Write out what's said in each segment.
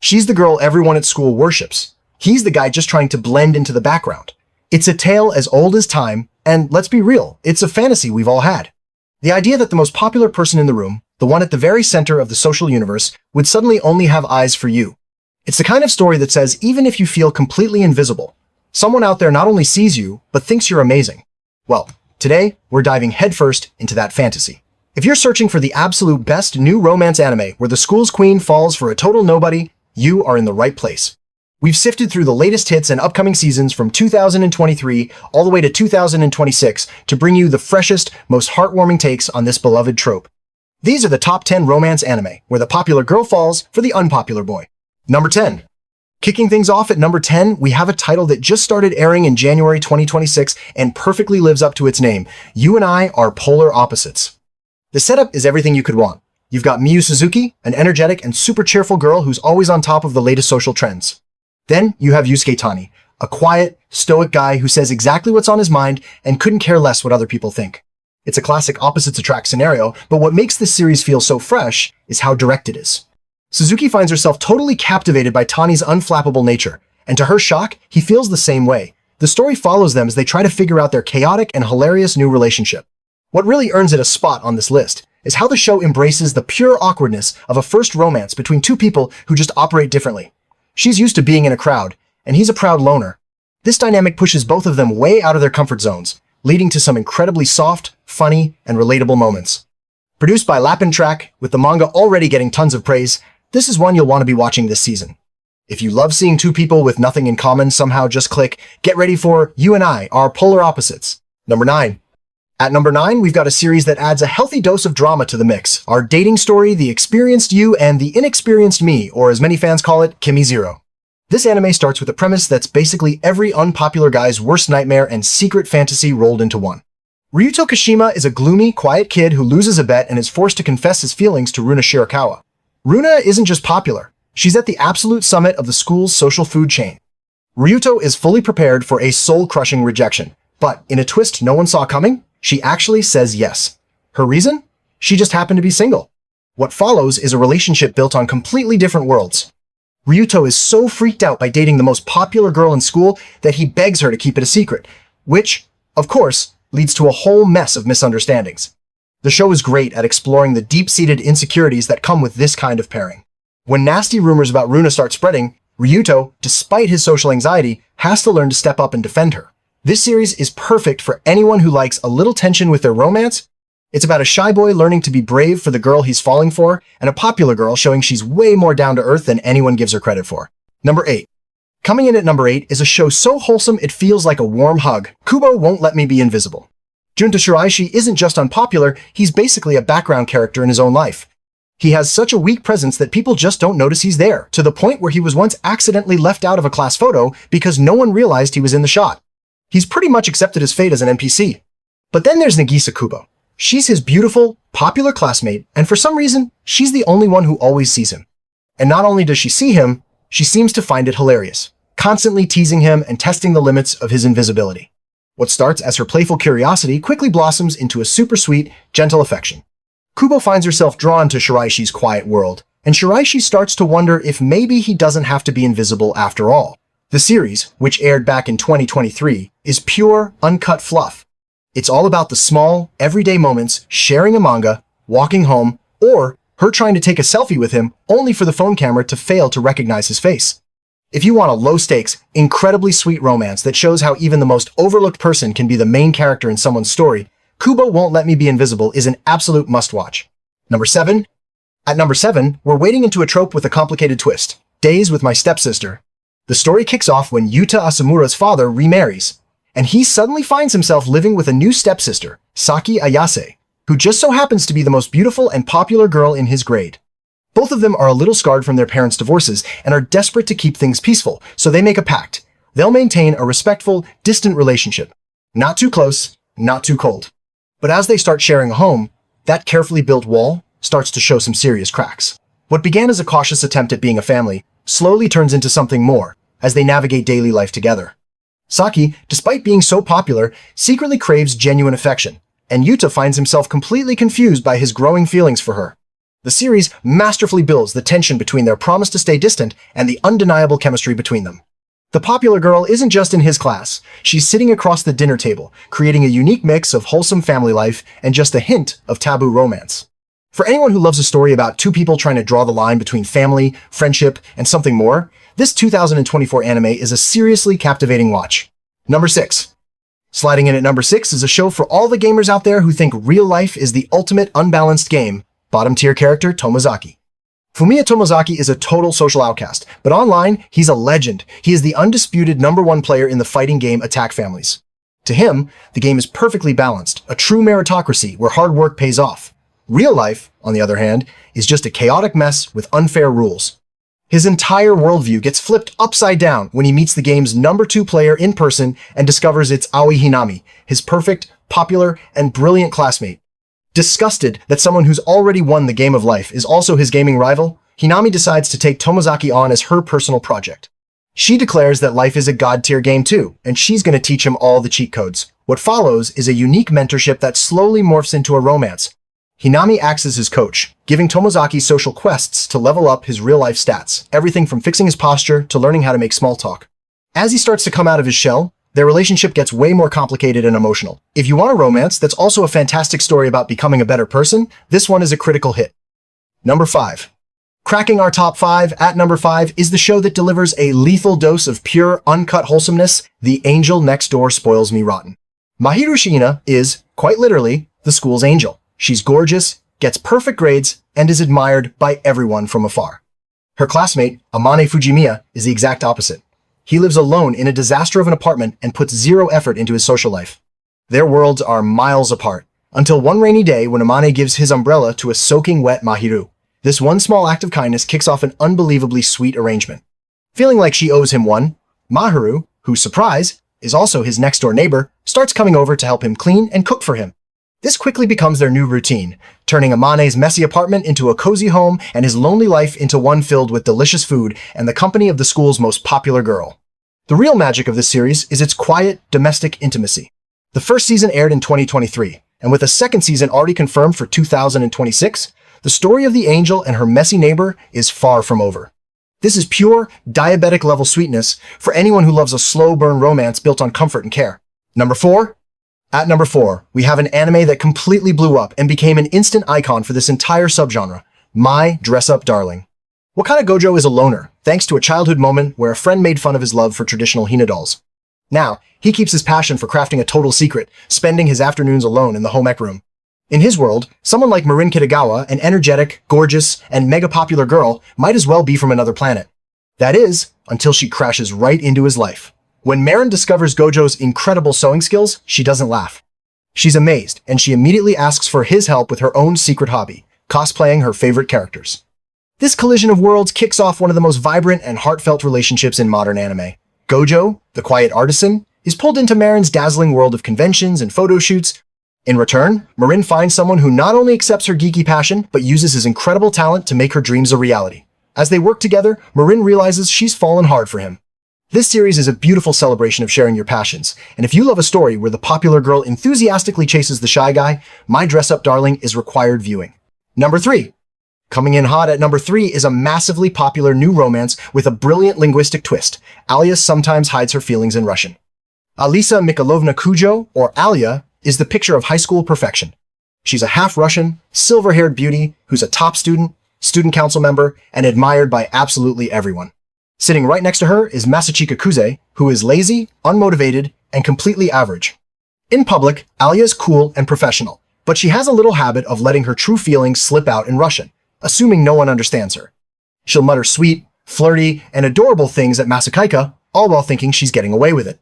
She's the girl everyone at school worships. He's the guy just trying to blend into the background. It's a tale as old as time, and let's be real, it's a fantasy we've all had. The idea that the most popular person in the room, the one at the very center of the social universe, would suddenly only have eyes for you. It's the kind of story that says even if you feel completely invisible, someone out there not only sees you, but thinks you're amazing. Well, today, we're diving headfirst into that fantasy. If you're searching for the absolute best new romance anime where the school's queen falls for a total nobody, you are in the right place. We've sifted through the latest hits and upcoming seasons from 2023 all the way to 2026 to bring you the freshest, most heartwarming takes on this beloved trope. These are the top 10 romance anime where the popular girl falls for the unpopular boy. Number 10. Kicking things off at number 10, we have a title that just started airing in January 2026 and perfectly lives up to its name. You and I are polar opposites. The setup is everything you could want. You've got Miyu Suzuki, an energetic and super cheerful girl who's always on top of the latest social trends. Then you have Yusuke Tani, a quiet, stoic guy who says exactly what's on his mind and couldn't care less what other people think. It's a classic opposites attract scenario, but what makes this series feel so fresh is how direct it is. Suzuki finds herself totally captivated by Tani's unflappable nature, and to her shock, he feels the same way. The story follows them as they try to figure out their chaotic and hilarious new relationship. What really earns it a spot on this list is how the show embraces the pure awkwardness of a first romance between two people who just operate differently. She's used to being in a crowd, and he's a proud loner. This dynamic pushes both of them way out of their comfort zones, leading to some incredibly soft, funny, and relatable moments. Produced by Lapin Track, with the manga already getting tons of praise, this is one you'll want to be watching this season. If you love seeing two people with nothing in common somehow just click, get ready for You and I Are Polar Opposites. Number 9. At number 9, we've got a series that adds a healthy dose of drama to the mix. Our dating story, The Experienced You and The Inexperienced Me, or as many fans call it, Kimi Zero. This anime starts with a premise that's basically every unpopular guy's worst nightmare and secret fantasy rolled into one. Ryuto Kashima is a gloomy, quiet kid who loses a bet and is forced to confess his feelings to Runa Shirakawa. Runa isn't just popular, she's at the absolute summit of the school's social food chain. Ryuto is fully prepared for a soul-crushing rejection, but in a twist no one saw coming, she actually says yes. Her reason? She just happened to be single. What follows is a relationship built on completely different worlds. Ryuto is so freaked out by dating the most popular girl in school that he begs her to keep it a secret, which, of course, leads to a whole mess of misunderstandings. The show is great at exploring the deep-seated insecurities that come with this kind of pairing. When nasty rumors about Runa start spreading, Ryuto, despite his social anxiety, has to learn to step up and defend her. This series is perfect for anyone who likes a little tension with their romance. It's about a shy boy learning to be brave for the girl he's falling for, and a popular girl showing she's way more down-to-earth than anyone gives her credit for. Number 8. Coming in at number 8 is a show so wholesome it feels like a warm hug. Kubo Won't Let Me Be Invisible. Junta Shiraishi isn't just unpopular, he's basically a background character in his own life. He has such a weak presence that people just don't notice he's there, to the point where he was once accidentally left out of a class photo because no one realized he was in the shot. He's pretty much accepted his fate as an NPC. But then there's Nagisa Kubo. She's his beautiful, popular classmate, and for some reason, she's the only one who always sees him. And not only does she see him, she seems to find it hilarious, constantly teasing him and testing the limits of his invisibility. What starts as her playful curiosity quickly blossoms into a super sweet, gentle affection. Kubo finds herself drawn to Shiraishi's quiet world, and Shiraishi starts to wonder if maybe he doesn't have to be invisible after all. The series, which aired back in 2023, is pure, uncut fluff. It's all about the small, everyday moments, sharing a manga, walking home, or her trying to take a selfie with him only for the phone camera to fail to recognize his face. If you want a low-stakes, incredibly sweet romance that shows how even the most overlooked person can be the main character in someone's story, Kubo Won't Let Me Be Invisible is an absolute must-watch. Number 7. At number 7, we're wading into a trope with a complicated twist. Days with My Stepsister. The story kicks off when Yuta Asamura's father remarries, and he suddenly finds himself living with a new stepsister, Saki Ayase, who just so happens to be the most beautiful and popular girl in his grade. Both of them are a little scarred from their parents' divorces and are desperate to keep things peaceful, so they make a pact. They'll maintain a respectful, distant relationship. Not too close, not too cold. But as they start sharing a home, that carefully built wall starts to show some serious cracks. What began as a cautious attempt at being a family slowly turns into something more as they navigate daily life together. Saki, despite being so popular, secretly craves genuine affection, and Yuta finds himself completely confused by his growing feelings for her. The series masterfully builds the tension between their promise to stay distant and the undeniable chemistry between them. The popular girl isn't just in his class. She's sitting across the dinner table, creating a unique mix of wholesome family life and just a hint of taboo romance. For anyone who loves a story about two people trying to draw the line between family, friendship, and something more, this 2024 anime is a seriously captivating watch. Number 6. Sliding in at number 6 is a show for all the gamers out there who think real life is the ultimate unbalanced game, bottom-tier character Tomozaki. Fumiya Tomozaki is a total social outcast, but online, he's a legend. He is the undisputed #1 player in the fighting game Attack Families. To him, the game is perfectly balanced, a true meritocracy where hard work pays off. Real life, on the other hand, is just a chaotic mess with unfair rules. His entire worldview gets flipped upside down when he meets the game's #2 player in person and discovers it's Aoi Hinami, his perfect, popular, and brilliant classmate. Disgusted that someone who's already won the game of life is also his gaming rival, Hinami decides to take Tomozaki on as her personal project. She declares that life is a god-tier game too, and she's going to teach him all the cheat codes. What follows is a unique mentorship that slowly morphs into a romance. Hinami acts as his coach, giving Tomozaki social quests to level up his real-life stats, everything from fixing his posture to learning how to make small talk. As he starts to come out of his shell, their relationship gets way more complicated and emotional. If you want a romance that's also a fantastic story about becoming a better person, this one is a critical hit. Number 5. Cracking our top 5 at number 5 is the show that delivers a lethal dose of pure, uncut wholesomeness, The Angel Next Door Spoils Me Rotten. Mahiru Shiina is, quite literally, the school's angel. She's gorgeous, gets perfect grades, and is admired by everyone from afar. Her classmate, Amane Fujimiya, is the exact opposite. He lives alone in a disaster of an apartment and puts zero effort into his social life. Their worlds are miles apart, until one rainy day when Amane gives his umbrella to a soaking wet Mahiru. This one small act of kindness kicks off an unbelievably sweet arrangement. Feeling like she owes him one, Mahiru, who, surprise, is also his next-door neighbor, starts coming over to help him clean and cook for him. This quickly becomes their new routine, turning Amane's messy apartment into a cozy home and his lonely life into one filled with delicious food and the company of the school's most popular girl. The real magic of this series is its quiet, domestic intimacy. The first season aired in 2023, and with a second season already confirmed for 2026, the story of the angel and her messy neighbor is far from over. This is pure, diabetic-level sweetness for anyone who loves a slow-burn romance built on comfort and care. Number 4. At number 4, we have an anime that completely blew up and became an instant icon for this entire subgenre, My Dress-Up Darling. Wakana Gojo is a loner, thanks to a childhood moment where a friend made fun of his love for traditional Hina dolls. Now, he keeps his passion for crafting a total secret, spending his afternoons alone in the home ec room. In his world, someone like Marin Kitagawa, an energetic, gorgeous, and mega-popular girl, might as well be from another planet. That is, until she crashes right into his life. When Marin discovers Gojo's incredible sewing skills, she doesn't laugh. She's amazed, and she immediately asks for his help with her own secret hobby, cosplaying her favorite characters. This collision of worlds kicks off one of the most vibrant and heartfelt relationships in modern anime. Gojo, the quiet artisan, is pulled into Marin's dazzling world of conventions and photo shoots. In return, Marin finds someone who not only accepts her geeky passion, but uses his incredible talent to make her dreams a reality. As they work together, Marin realizes she's fallen hard for him. This series is a beautiful celebration of sharing your passions, and if you love a story where the popular girl enthusiastically chases the shy guy, My Dress-Up Darling is required viewing. Number 3. Coming in hot at number 3 is a massively popular new romance with a brilliant linguistic twist. Alia sometimes hides her feelings in Russian. Alisa Mikhailovna Kujo, or Alia, is the picture of high school perfection. She's a half-Russian, silver-haired beauty who's a top student, student council member, and admired by absolutely everyone. Sitting right next to her is Masachika Kuze, who is lazy, unmotivated, and completely average. In public, Alia is cool and professional, but she has a little habit of letting her true feelings slip out in Russian, assuming no one understands her. She'll mutter sweet, flirty, and adorable things at Masachika, all while thinking she's getting away with it.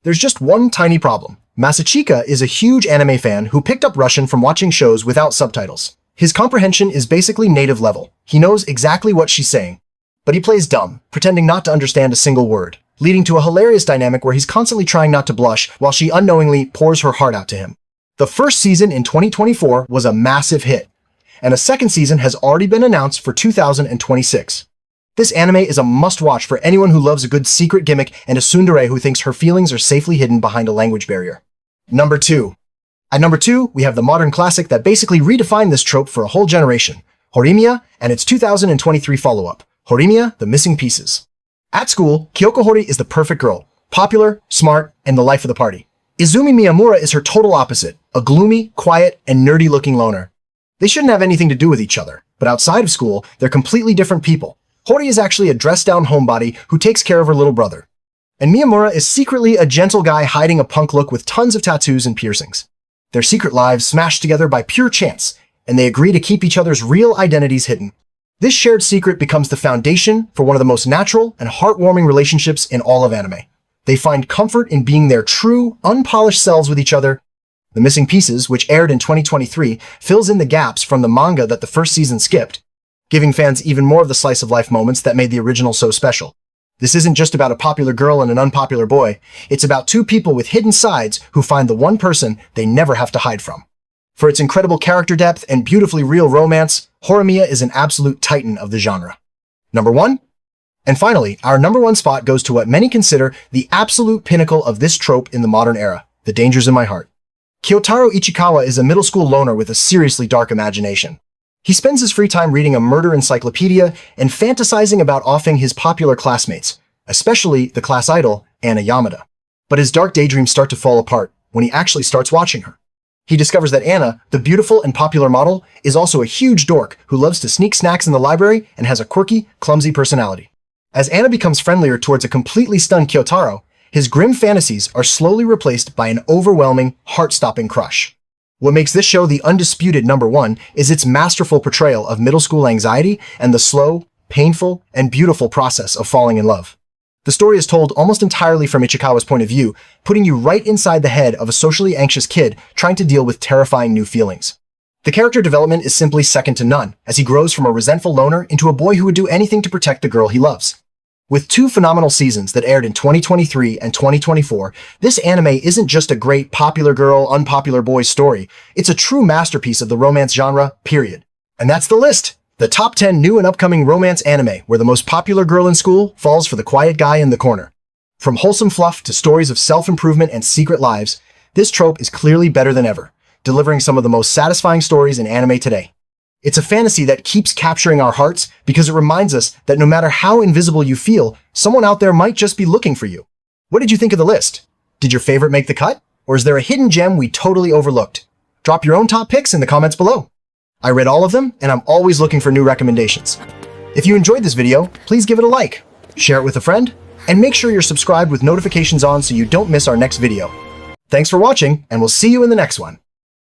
There's just one tiny problem. Masachika is a huge anime fan who picked up Russian from watching shows without subtitles. His comprehension is basically native level. He knows exactly what she's saying. But he plays dumb, pretending not to understand a single word, leading to a hilarious dynamic where he's constantly trying not to blush while she unknowingly pours her heart out to him. The first season in 2024 was a massive hit, and a second season has already been announced for 2026. This anime is a must-watch for anyone who loves a good secret gimmick and a tsundere who thinks her feelings are safely hidden behind a language barrier. Number 2. At number 2, we have the modern classic that basically redefined this trope for a whole generation, Horimiya, and its 2023 follow-up, Horimiya, The Missing Pieces. At school, Kyoko Hori is the perfect girl, popular, smart, and the life of the party. Izumi Miyamura is her total opposite, a gloomy, quiet, and nerdy-looking loner. They shouldn't have anything to do with each other, but outside of school, they're completely different people. Hori is actually a dressed-down homebody who takes care of her little brother. And Miyamura is secretly a gentle guy hiding a punk look with tons of tattoos and piercings. Their secret lives smashed together by pure chance, and they agree to keep each other's real identities hidden. This shared secret becomes the foundation for one of the most natural and heartwarming relationships in all of anime. They find comfort in being their true, unpolished selves with each other. The Missing Pieces, which aired in 2023, fills in the gaps from the manga that the first season skipped, giving fans even more of the slice-of-life moments that made the original so special. This isn't just about a popular girl and an unpopular boy, it's about two people with hidden sides who find the one person they never have to hide from. For its incredible character depth and beautifully real romance, Horimiya is an absolute titan of the genre. Number 1? And finally, our number 1 spot goes to what many consider the absolute pinnacle of this trope in the modern era, The Dangers in My Heart. Kyotaro Ichikawa is a middle school loner with a seriously dark imagination. He spends his free time reading a murder encyclopedia and fantasizing about offing his popular classmates, especially the class idol, Anna Yamada. But his dark daydreams start to fall apart when he actually starts watching her. He discovers that Anna, the beautiful and popular model, is also a huge dork who loves to sneak snacks in the library and has a quirky, clumsy personality. As Anna becomes friendlier towards a completely stunned Kyotaro, his grim fantasies are slowly replaced by an overwhelming, heart-stopping crush. What makes this show the undisputed number 1 is its masterful portrayal of middle school anxiety and the slow, painful, and beautiful process of falling in love. The story is told almost entirely from Ichikawa's point of view, putting you right inside the head of a socially anxious kid trying to deal with terrifying new feelings. The character development is simply second to none, as he grows from a resentful loner into a boy who would do anything to protect the girl he loves. With 2 phenomenal seasons that aired in 2023 and 2024, this anime isn't just a great popular girl, unpopular boy story, it's a true masterpiece of the romance genre, period. And that's the list! The top 10 new and upcoming romance anime where the most popular girl in school falls for the quiet guy in the corner. From wholesome fluff to stories of self-improvement and secret lives, this trope is clearly better than ever, delivering some of the most satisfying stories in anime today. It's a fantasy that keeps capturing our hearts because it reminds us that no matter how invisible you feel, someone out there might just be looking for you. What did you think of the list? Did your favorite make the cut? Or is there a hidden gem we totally overlooked? Drop your own top picks in the comments below. I read all of them, and I'm always looking for new recommendations. If you enjoyed this video, please give it a like, share it with a friend, and make sure you're subscribed with notifications on so you don't miss our next video. Thanks for watching, and we'll see you in the next one.